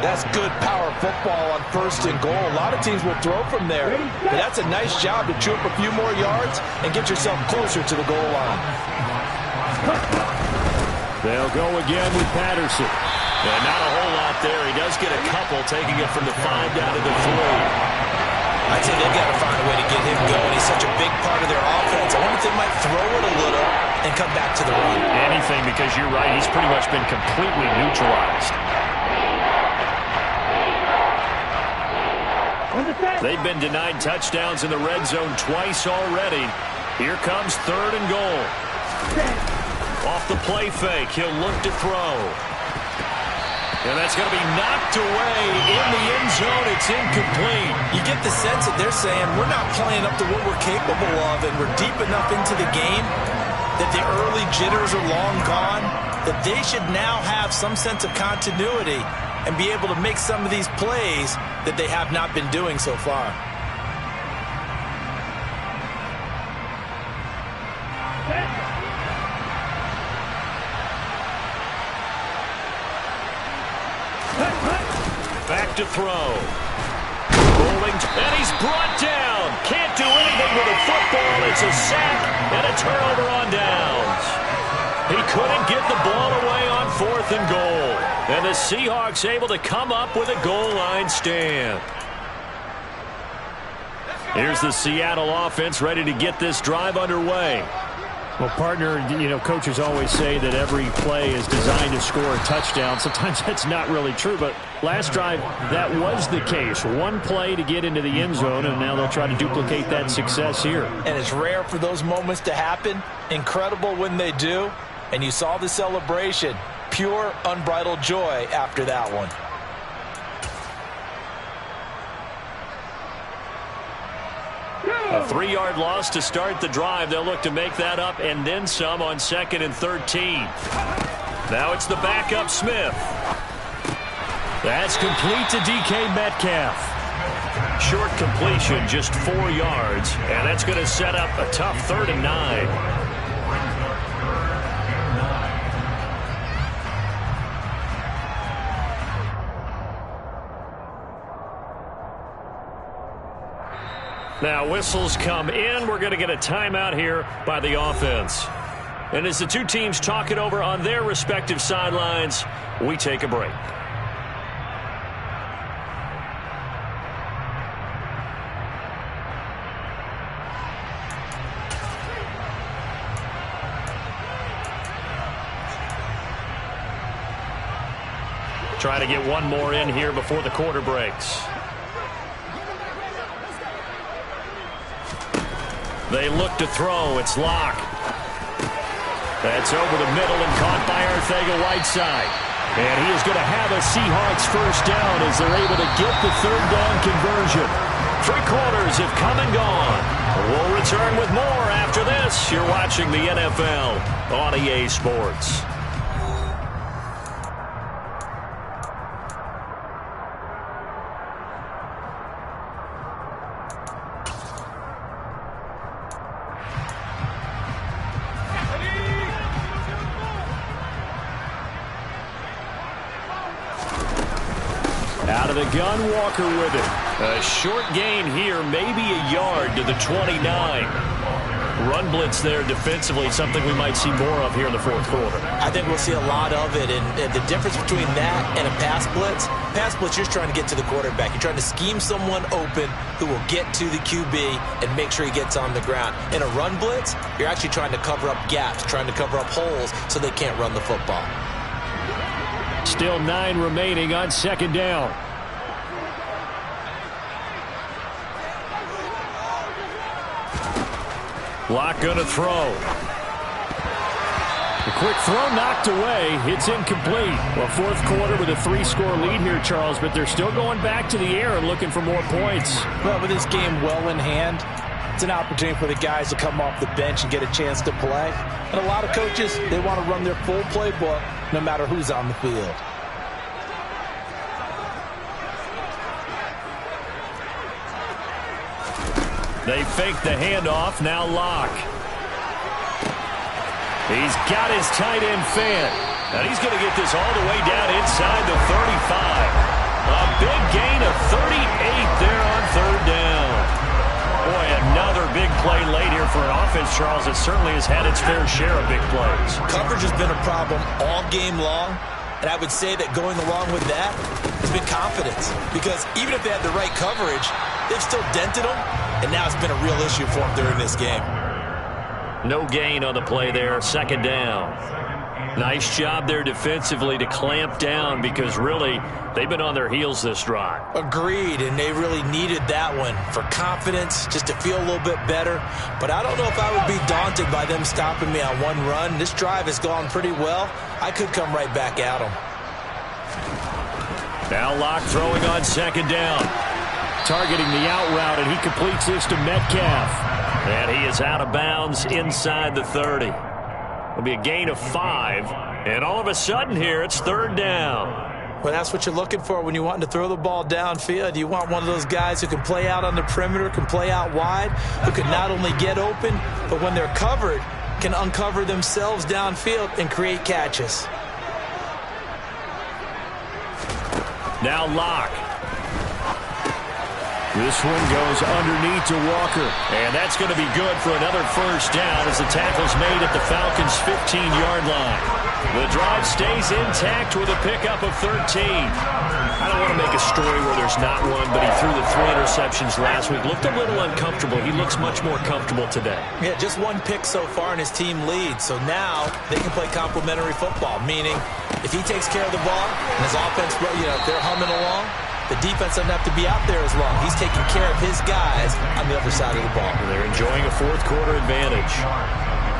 That's good power football on 1st and goal. A lot of teams will throw from there, but that's a nice job to chew up a few more yards and get yourself closer to the goal line. They'll go again with Patterson. And not a whole lot there. He does get a couple, taking it from the 5 down to the 3. I'd say they've got to find a way to get him going. He's such a big part of their offense. I wonder if they might throw it a little and come back to the run. Anything, because you're right. He's pretty much been completely neutralized. They've been denied touchdowns in the red zone twice already. Here comes 3rd and goal. Off the play fake, he'll look to throw. And that's going to be knocked away in the end zone. It's incomplete. You get the sense that they're saying, we're not playing up to what we're capable of, and we're deep enough into the game that the early jitters are long gone, that they should now have some sense of continuity and be able to make some of these plays that they have not been doing so far. Back to throw. Rolling, and he's brought down. Can't do anything with a football. It's a sack and a turnover on downs. He couldn't get the ball away on 4th and goal. And the Seahawks able to come up with a goal line stand. Here's the Seattle offense ready to get this drive underway. Well, partner, coaches always say that every play is designed to score a touchdown. Sometimes that's not really true, but last drive, that was the case. One play to get into the end zone, and now they'll try to duplicate that success here. And it's rare for those moments to happen. Incredible when they do. And you saw the celebration. Pure, unbridled joy after that one. A 3-yard loss to start the drive. They'll look to make that up and then some on 2nd and 13. Now it's the backup Smith. That's complete to DK Metcalf. Short completion, just 4 yards, and that's going to set up a tough 3rd and 9. Now whistles come in. We're going to get a timeout here by the offense. And as the two teams talk it over on their respective sidelines, we take a break. Try to get one more in here before the quarter breaks. They look to throw. It's Locke. That's over the middle and caught by Arcega-Whiteside. And he is going to have a Seahawks first down as they're able to get the 3rd down conversion. 3 quarters have come and gone. We'll return with more after this. You're watching the NFL on EA Sports. Out of the gun, Walker with it. A short gain here, maybe a yard to the 29. Run blitz there defensively, something we might see more of here in the 4th quarter. I think we'll see a lot of it, and the difference between that and a pass blitz, you're just trying to get to the quarterback. You're trying to scheme someone open who will get to the QB and make sure he gets on the ground. In a run blitz, you're actually trying to cover up gaps, trying to cover up holes so they can't run the football. Still 9 remaining on 2nd down. Locke going to throw. A quick throw knocked away. It's incomplete. Well, 4th quarter with a 3-score lead here, Charles, but they're still going back to the air and looking for more points. Well, with this game well in hand, it's an opportunity for the guys to come off the bench and get a chance to play. And a lot of coaches, they want to run their full playbook no matter who's on the field. They fake the handoff. Now Locke. He's got his tight end fan. And he's going to get this all the way down inside the 35. A big gain of 38 there on 3rd down. Boy, another big play late here for an offense, Charles, that certainly has had its fair share of big plays. Coverage has been a problem all game long. And I would say that going along with that has been confidence. Because even if they had the right coverage, they've still dented them. And now it's been a real issue for them during this game. No gain on the play there. 2nd down. Nice job there defensively to clamp down because really they've been on their heels this drive. Agreed, and they really needed that one for confidence, just to feel a little bit better. But I don't know if I would be daunted by them stopping me on one run. This drive has gone pretty well. I could come right back at them. Now Locke throwing on 2nd down. Targeting the out route, and he completes this to Metcalf. And he is out of bounds inside the 30. It'll be a gain of 5. And all of a sudden here, it's 3rd down. Well, that's what you're looking for when you want to throw the ball downfield. You want one of those guys who can play out on the perimeter, can play out wide, who can not only get open, but when they're covered, can uncover themselves downfield and create catches. Now Locke. This one goes underneath to Walker. And that's going to be good for another first down as the tackle's made at the Falcons' 15-yard line. The drive stays intact with a pickup of 13. I don't want to make a story where there's not one, but he threw the 3 interceptions last week. Looked a little uncomfortable. He looks much more comfortable today. Yeah, just one pick so far and his team leads. So now they can play complementary football, meaning if he takes care of the ball and his offense, if they're humming along, the defense doesn't have to be out there as long. He's taking care of his guys on the other side of the ball. They're enjoying a fourth-quarter advantage.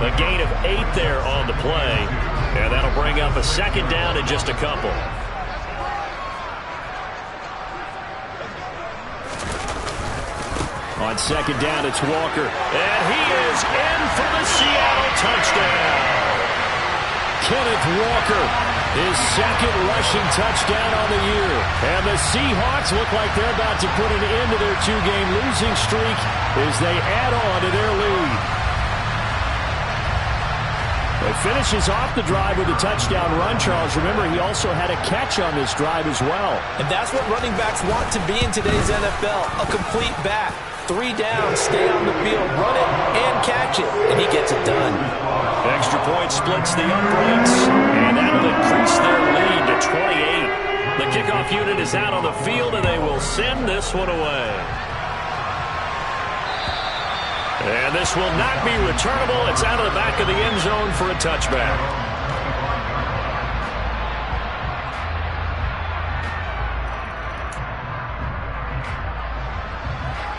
A gain of 8 there on the play, and that'll bring up a second down in just a couple. On second down, it's Walker, and he is in for the Seattle touchdown. Kenneth Walker, his second rushing touchdown on the year. And the Seahawks look like they're about to put an end to their 2-game losing streak as they add on to their lead. He finishes off the drive with a touchdown run, Charles. Remember, he also had a catch on this drive as well. And that's what running backs want to be in today's NFL, a complete back. 3 down, stay on the field, run it, and catch it, and he gets it done. Extra point splits the uprights, and that'll increase their lead to 28. The kickoff unit is out on the field, and they will send this one away. And this will not be returnable. It's out of the back of the end zone for a touchback.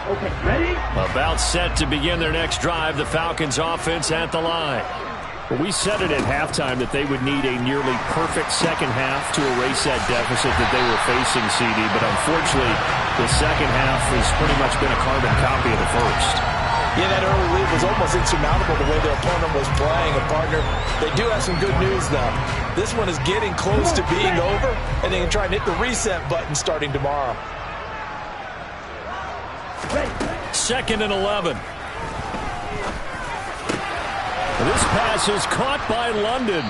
Okay, ready? About set to begin their next drive, the Falcons offense at the line. Well, we said it at halftime that they would need a nearly perfect second half to erase that deficit that they were facing, CD, but unfortunately, the second half has pretty much been a carbon copy of the first. Yeah, that early lead was almost insurmountable the way their opponent was playing. And, partner, they do have some good news, though. This one is getting close to being over, and they can try and hit the reset button starting tomorrow. Second and 11. This pass is caught by London.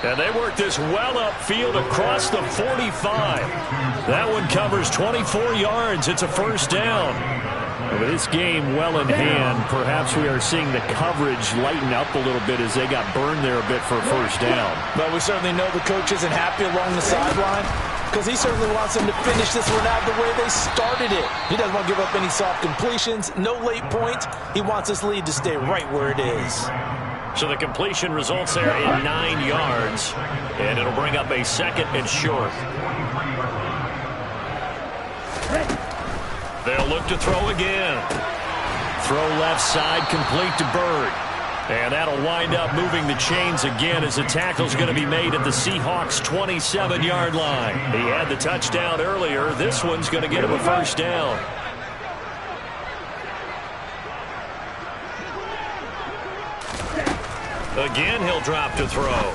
And they work this well upfield across the 45. That one covers 24 yards. It's a first down. With this game well in hand, perhaps we are seeing the coverage lighten up a little bit as they got burned there a bit for a first down. But we certainly know the coach isn't happy along the sideline, because he certainly wants them to finish this one out the way they started it. He doesn't want to give up any soft completions, no late points. He wants this lead to stay right where it is. So the completion results there in 9 yards, and it'll bring up a second and short. They'll look to throw again. Throw left side, complete to Bird. And that'll wind up moving the chains again as the tackle's going to be made at the Seahawks' 27-yard line. He had the touchdown earlier. This one's going to get him a first down. Again, he'll drop to throw.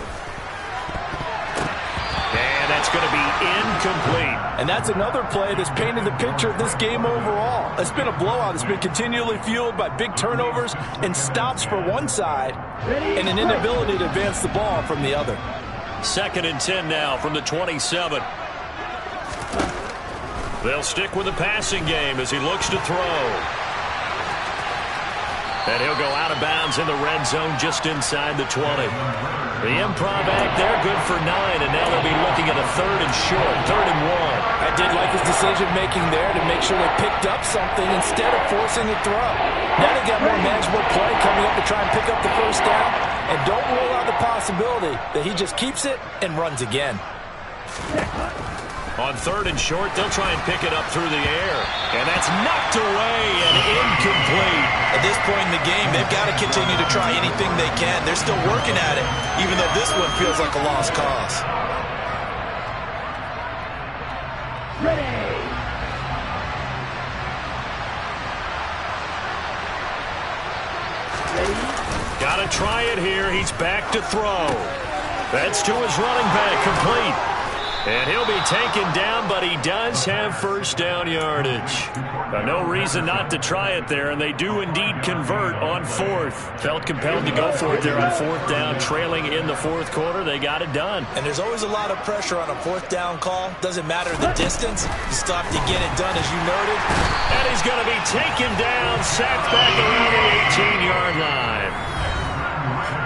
And that's going to be incomplete. And that's another play that's painted the picture of this game overall. It's been a blowout. It's been continually fueled by big turnovers and stops for one side and an inability to advance the ball from the other. Second and 10 now from the 27. They'll stick with the passing game as he looks to throw. And he'll go out of bounds in the red zone just inside the 20. The improv act there, good for 9, and now they'll be looking at a third and short, 3rd and 1. I did like his decision-making there to make sure they picked up something instead of forcing the throw. Now they got more manageable play coming up to try and pick up the first down, and don't rule out the possibility that he just keeps it and runs again. On 3rd and short, they'll try and pick it up through the air. And that's knocked away and incomplete. At this point in the game, they've got to continue to try anything they can. They're still working at it, even though this one feels like a lost cause. Ready. Got to try it here. He's back to throw. That's to his running back, complete. And he'll be taken down, but he does have first down yardage. No reason not to try it there, and they do indeed convert on fourth. Felt compelled to go for it there on fourth down, trailing in the fourth quarter. They got it done. And there's always a lot of pressure on a fourth down call. Doesn't matter the distance. You still have to get it done, as you noted. And he's going to be taken down, sacked back around the 18-yard line.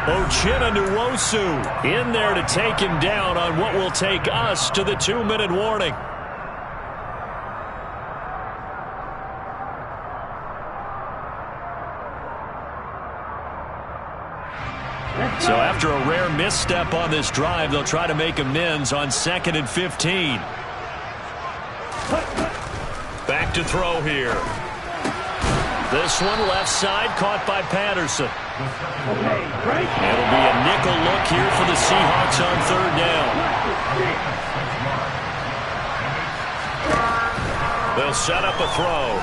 Ochena Nwosu in there to take him down on what will take us to the 2-minute warning. So after a rare misstep on this drive, they'll try to make amends on 2nd and 15. Back to throw here. This one left side caught by Patterson. It'll be a nickel look here for the Seahawks on third down. They'll set up a throw.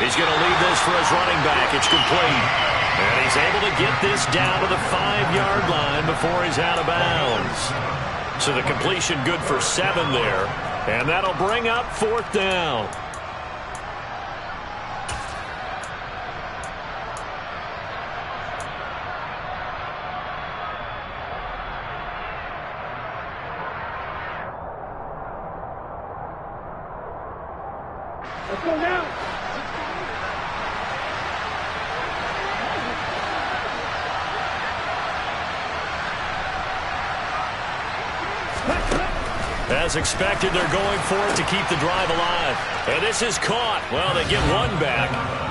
He's going to leave this for his running back. It's complete. And he's able to get this down to the 5-yard line before he's out of bounds. So the completion good for 7 there. And that'll bring up fourth down. Let's go now. As expected, they're going for it to keep the drive alive. And this is caught. Well, they get one back,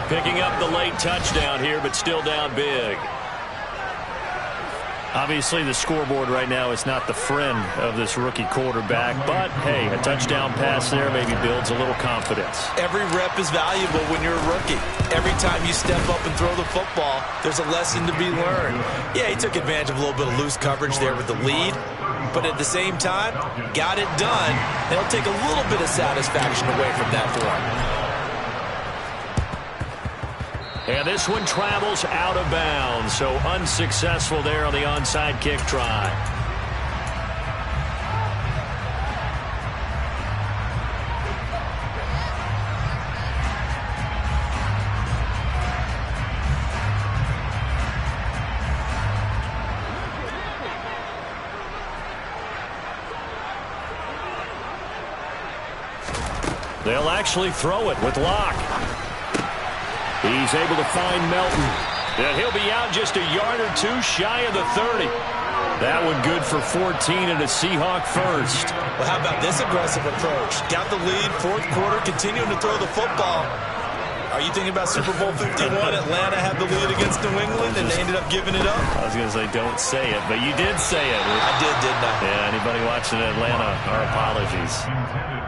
picking up the late touchdown here, but still down big. Obviously, the scoreboard right now is not the friend of this rookie quarterback, but, hey, a touchdown pass there maybe builds a little confidence. Every rep is valuable when you're a rookie. Every time you step up and throw the football, there's a lesson to be learned. Yeah, he took advantage of a little bit of loose coverage there with the lead, but at the same time, got it done. They'll take a little bit of satisfaction away from that for him. And this one travels out of bounds, so unsuccessful there on the onside kick try. They'll actually throw it with Locke. He's able to find Melton. And he'll be out just a yard or two shy of the 30. That one good for 14 and a Seahawk first. Well, how about this aggressive approach? Got the lead, fourth quarter, continuing to throw the football. Are you thinking about Super Bowl 51? Atlanta had the lead against New England, and they ended up giving it up? I was going to say, don't say it, but you did say it. I did, didn't I? Yeah, anybody watching Atlanta, our apologies.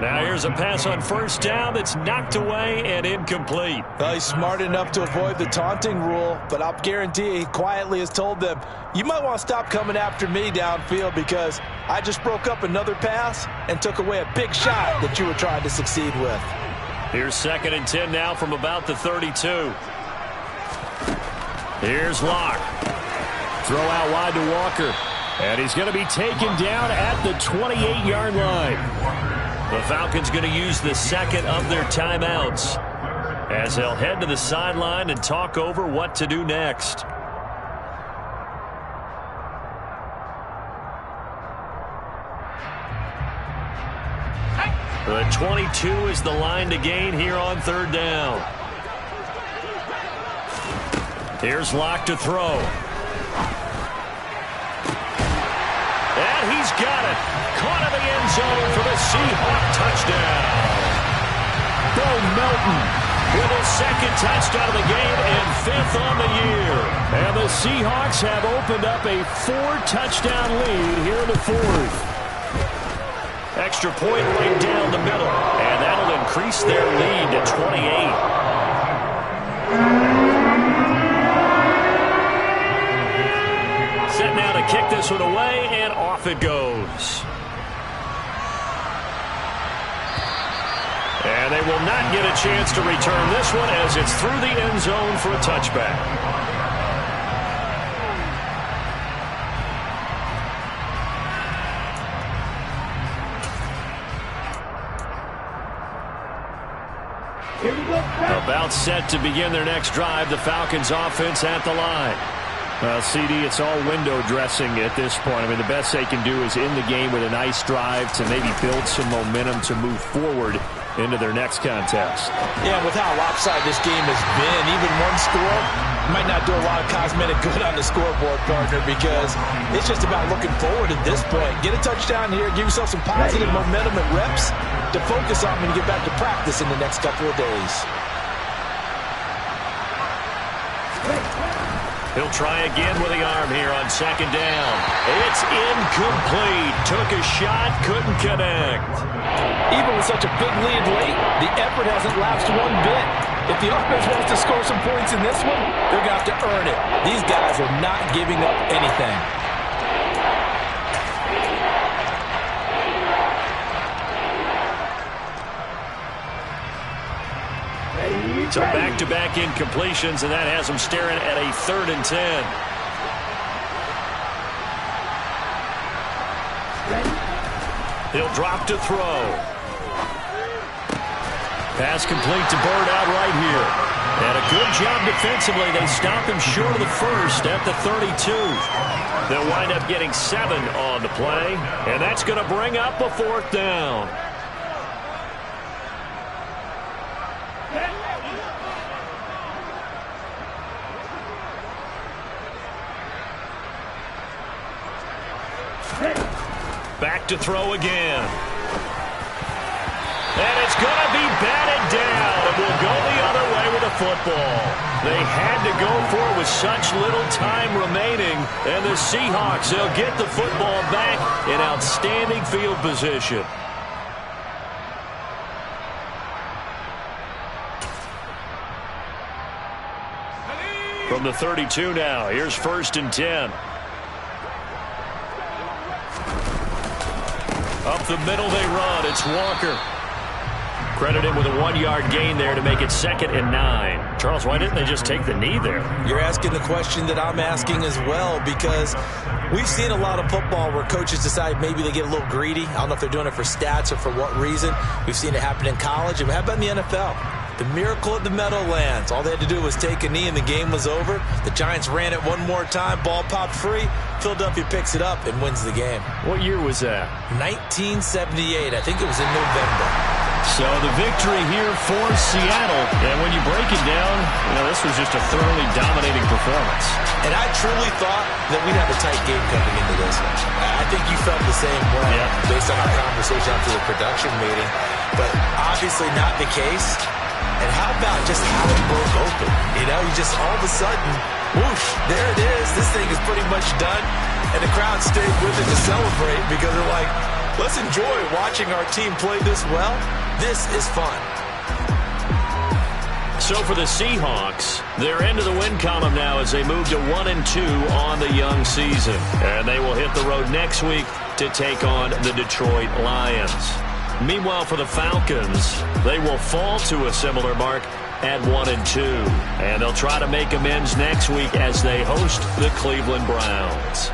Now here's a pass on first down that's knocked away and incomplete. Well, he's smart enough to avoid the taunting rule, but I'll guarantee he quietly has told them, you might want to stop coming after me downfield because I just broke up another pass and took away a big shot that you were trying to succeed with. Here's 2nd and 10 now from about the 32. Here's Locke. Throw out wide to Walker. And he's going to be taken down at the 28-yard line. The Falcons going to use the second of their timeouts as they'll head to the sideline and talk over what to do next. The 22 is the line to gain here on third down. Here's Locke to throw. And he's got it. Caught in the end zone for the Seahawk touchdown. Bo Melton with his second touchdown of the game and 5th on the year. And the Seahawks have opened up a 4-touchdown lead here in the 4th. Extra point right down the middle, and that'll increase their lead to 28. Set now to kick this one away, and off it goes. And they will not get a chance to return this one as it's through the end zone for a touchback. About set to begin their next drive, the Falcons offense at the line. Well, CD, it's all window dressing at this point. I mean, the best they can do is end the game with a nice drive to maybe build some momentum to move forward into their next contest. Yeah, with how lopsided this game has been, even one score might not do a lot of cosmetic good on the scoreboard, partner, because it's just about looking forward at this point. Get a touchdown here, give yourself some positive momentum and reps to focus on when you get back to practice in the next couple of days. He'll try again with the arm here on second down. It's incomplete. Took a shot, couldn't connect. Even with such a big lead late, the effort hasn't lapsed one bit. If the offense wants to score some points in this one, they're going to have to earn it. These guys are not giving up anything. So back-to-back incompletions, and that has them staring at a 3rd and 10. He'll drop to throw. Pass complete to Bird out right here. And a good job defensively. They stop him short of the first at the 32. They'll wind up getting 7 on the play, and that's going to bring up a 4th down. Back to throw again. And it's going to be batted down. And will go the other way with the football. They had to go for it with such little time remaining. And the Seahawks, they'll get the football back in outstanding field position. From the 32 now, here's 1st and 10. Up the middle they run. It's Walker. Credit him with a 1-yard gain there to make it 2nd and 9. Charles, why didn't they just take the knee there? You're asking the question that I'm asking as well, because we've seen a lot of football where coaches decide maybe they get a little greedy. I don't know if they're doing it for stats or for what reason. We've seen it happen in college. And how about in the NFL? The miracle at the Meadowlands. All they had to do was take a knee and the game was over. The Giants ran it one more time. Ball popped free. Philadelphia picks it up and wins the game. What year was that? 1978. I think it was in November. So the victory here for Seattle. And when you break it down, this was just a thoroughly dominating performance. And I truly thought that we'd have a tight game coming into this. I think you felt the same way based on our conversation after the production meeting. But obviously not the case. And how about just how it broke open? You just all of a sudden, whoosh, there it is. This thing is pretty much done. And the crowd stayed with it to celebrate because they're like, let's enjoy watching our team play this well. This is fun. So for the Seahawks, they're into the win column now as they move to 1-2 on the young season. And they will hit the road next week to take on the Detroit Lions. Meanwhile, for the Falcons, they will fall to a similar mark at 1-2. And they'll try to make amends next week as they host the Cleveland Browns.